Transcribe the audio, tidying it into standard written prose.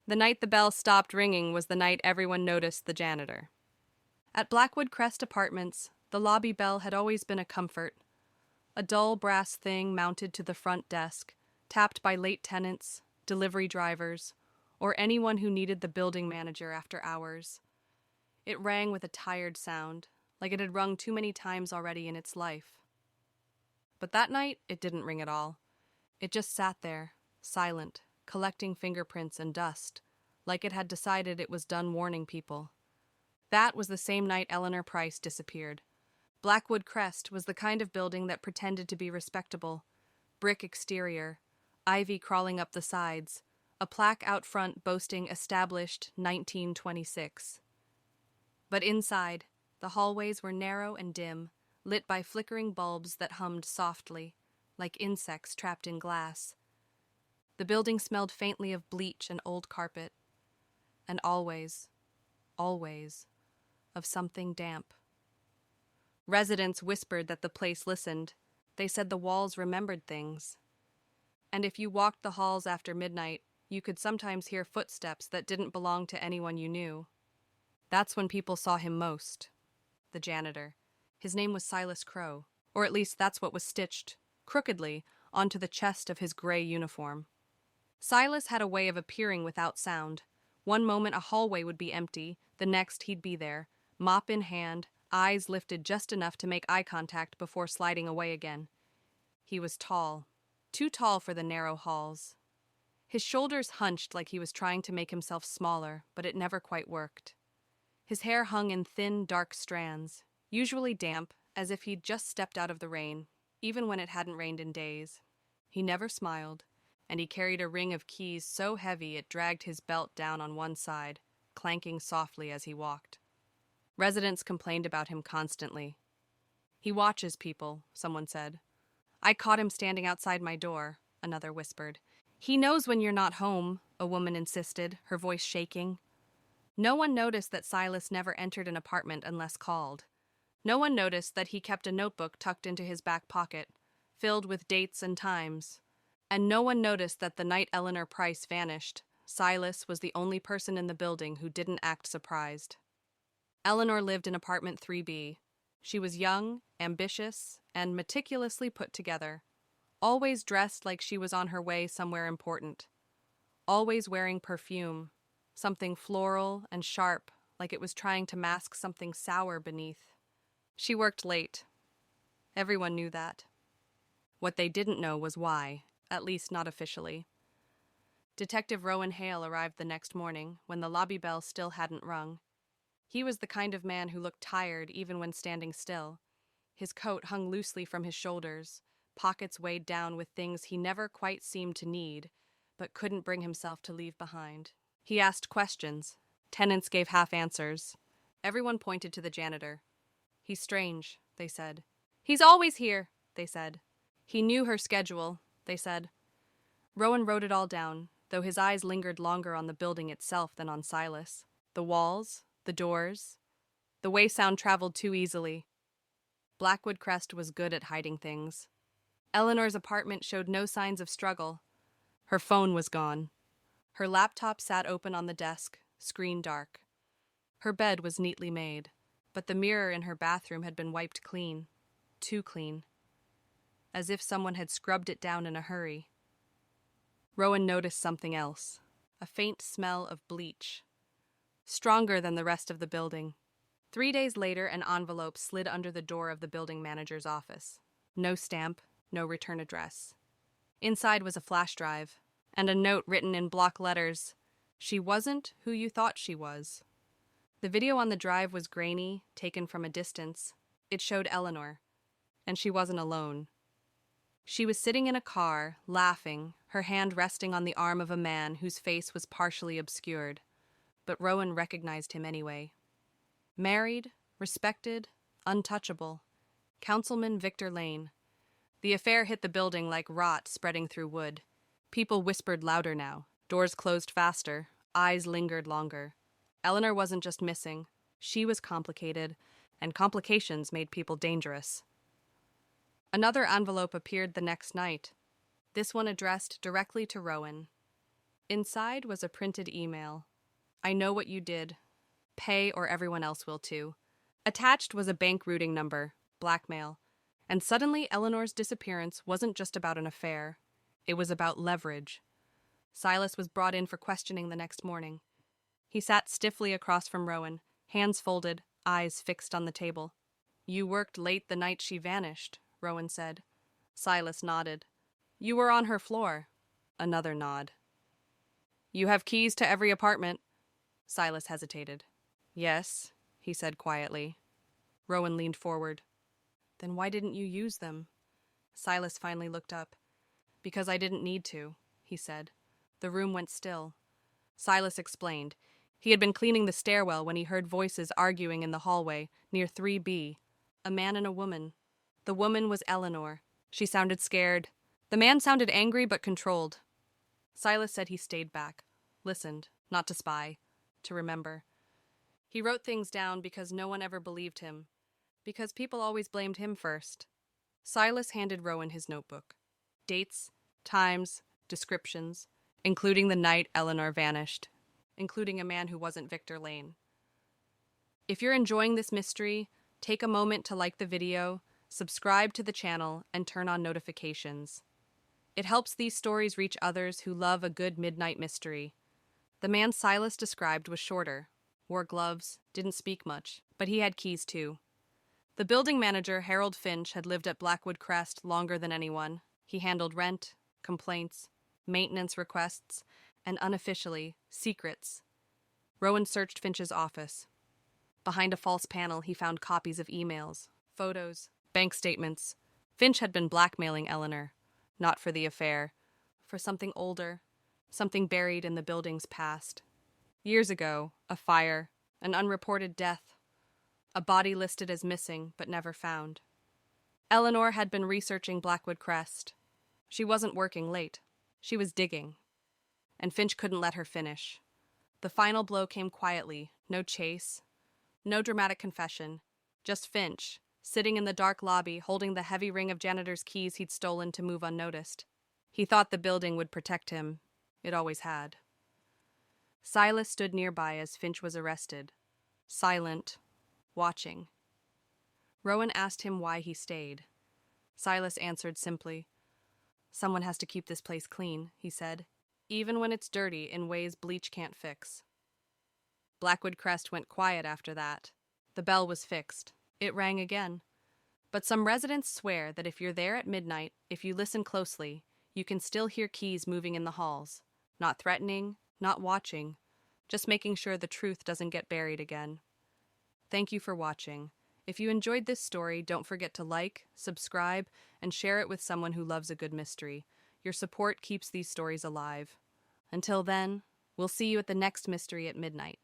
The night the bell stopped ringing was the night everyone noticed the janitor. At Blackwood Crest Apartments, the lobby bell had always been a comfort. A dull brass thing mounted to the front desk, tapped by late tenants, delivery drivers, or anyone who needed the building manager after hours. It rang with a tired sound, like it had rung too many times already in its life. But that night, it didn't ring at all. It just sat there, silent, collecting fingerprints and dust, like it had decided it was done warning people. That was the same night Eleanor Price disappeared. Blackwood Crest was the kind of building that pretended to be respectable. Brick exterior, ivy crawling up the sides, a plaque out front boasting established 1926. But inside, the hallways were narrow and dim, lit by flickering bulbs that hummed softly, like insects trapped in glass. The building smelled faintly of bleach and old carpet, and always, always, of something damp. Residents whispered that the place listened. They said the walls remembered things. And if you walked the halls after midnight, you could sometimes hear footsteps that didn't belong to anyone you knew. That's when people saw him most. The janitor. His name was Silas Crow, or at least that's what was stitched, crookedly, onto the chest of his gray uniform. Silas had a way of appearing without sound. One moment a hallway would be empty, the next he'd be there, mop in hand, eyes lifted just enough to make eye contact before sliding away again. He was tall, too tall for the narrow halls. His shoulders hunched like he was trying to make himself smaller, but it never quite worked. His hair hung in thin, dark strands, usually damp, as if he'd just stepped out of the rain, even when it hadn't rained in days. He never smiled, and he carried a ring of keys so heavy it dragged his belt down on one side, clanking softly as he walked. Residents complained about him constantly. "He watches people," someone said. "I caught him standing outside my door," another whispered. "He knows when you're not home," a woman insisted, her voice shaking. No one noticed that Silas never entered an apartment unless called. No one noticed that he kept a notebook tucked into his back pocket, filled with dates and times. And no one noticed that the night Eleanor Price vanished, Silas was the only person in the building who didn't act surprised. Eleanor lived in apartment 3B. She was young, ambitious, and meticulously put together, always dressed like she was on her way somewhere important, always wearing perfume, something floral and sharp, like it was trying to mask something sour beneath. She worked late. Everyone knew that. What they didn't know was why, at least not officially. Detective Rowan Hale arrived the next morning, when the lobby bell still hadn't rung. He was the kind of man who looked tired even when standing still. His coat hung loosely from his shoulders, pockets weighed down with things he never quite seemed to need, but couldn't bring himself to leave behind. He asked questions. Tenants gave half answers. Everyone pointed to the janitor. "He's strange," they said. "He's always here," they said. "He knew her schedule," they said. Rowan wrote it all down, though his eyes lingered longer on the building itself than on Silas. The walls, the doors, the way sound traveled too easily. Blackwood Crest was good at hiding things. Eleanor's apartment showed no signs of struggle. Her phone was gone. Her laptop sat open on the desk, screen dark. Her bed was neatly made, but the mirror in her bathroom had been wiped clean. Too clean. As if someone had scrubbed it down in a hurry. Rowan noticed something else. A faint smell of bleach. Stronger than the rest of the building. 3 days later, an envelope slid under the door of the building manager's office. No stamp, no return address. Inside was a flash drive, and a note written in block letters, "She wasn't who you thought she was." The video on the drive was grainy, taken from a distance. It showed Eleanor, and she wasn't alone. She was sitting in a car, laughing, her hand resting on the arm of a man whose face was partially obscured, but Rowan recognized him anyway. Married, respected, untouchable. Councilman Victor Lane. The affair hit the building like rot spreading through wood. People whispered louder now, doors closed faster, eyes lingered longer. Eleanor wasn't just missing, she was complicated, and complications made people dangerous. Another envelope appeared the next night, this one addressed directly to Rowan. Inside was a printed email. I know what you did. Pay or everyone else will too. Attached was a bank routing number, blackmail. And suddenly Eleanor's disappearance wasn't just about an affair. It was about leverage. Silas was brought in for questioning the next morning. He sat stiffly across from Rowan, hands folded, eyes fixed on the table. You worked late the night she vanished, Rowan said. Silas nodded. You were on her floor. Another nod. You have keys to every apartment. Silas hesitated. Yes, he said quietly. Rowan leaned forward. Then why didn't you use them? Silas finally looked up. Because I didn't need to, he said. The room went still. Silas explained. He had been cleaning the stairwell when he heard voices arguing in the hallway near 3B. A man and a woman. The woman was Eleanor. She sounded scared. The man sounded angry but controlled. Silas said he stayed back, listened, not to spy, to remember. He wrote things down because no one ever believed him, because people always blamed him first. Silas handed Rowan his notebook. Dates, times, descriptions, including the night Eleanor vanished, including a man who wasn't Victor Lane. If you're enjoying this mystery, take a moment to like the video, subscribe to the channel, and turn on notifications. It helps these stories reach others who love a good midnight mystery. The man Silas described was shorter, wore gloves, didn't speak much, but he had keys too. The building manager, Harold Finch, had lived at Blackwood Crest longer than anyone. He handled rent, complaints, maintenance requests, and unofficially, secrets. Rowan searched Finch's office. Behind a false panel, he found copies of emails, photos, bank statements. Finch had been blackmailing Eleanor, not for the affair, for something older, something buried in the building's past. Years ago, a fire, an unreported death, a body listed as missing but never found. Eleanor had been researching Blackwood Crest. She wasn't working late. She was digging. And Finch couldn't let her finish. The final blow came quietly, no chase, no dramatic confession, just Finch, sitting in the dark lobby holding the heavy ring of janitor's keys he'd stolen to move unnoticed. He thought the building would protect him. It always had. Silas stood nearby as Finch was arrested, silent, watching. Rowan asked him why he stayed. Silas answered simply. Someone has to keep this place clean, he said, even when it's dirty in ways bleach can't fix. Blackwood Crest went quiet after that. The bell was fixed. It rang again. But some residents swear that if you're there at midnight, if you listen closely, you can still hear keys moving in the halls. Not threatening, not watching, just making sure the truth doesn't get buried again. Thank you for watching. If you enjoyed this story, don't forget to like, subscribe, and share it with someone who loves a good mystery. Your support keeps these stories alive. Until then, we'll see you at the next mystery at midnight.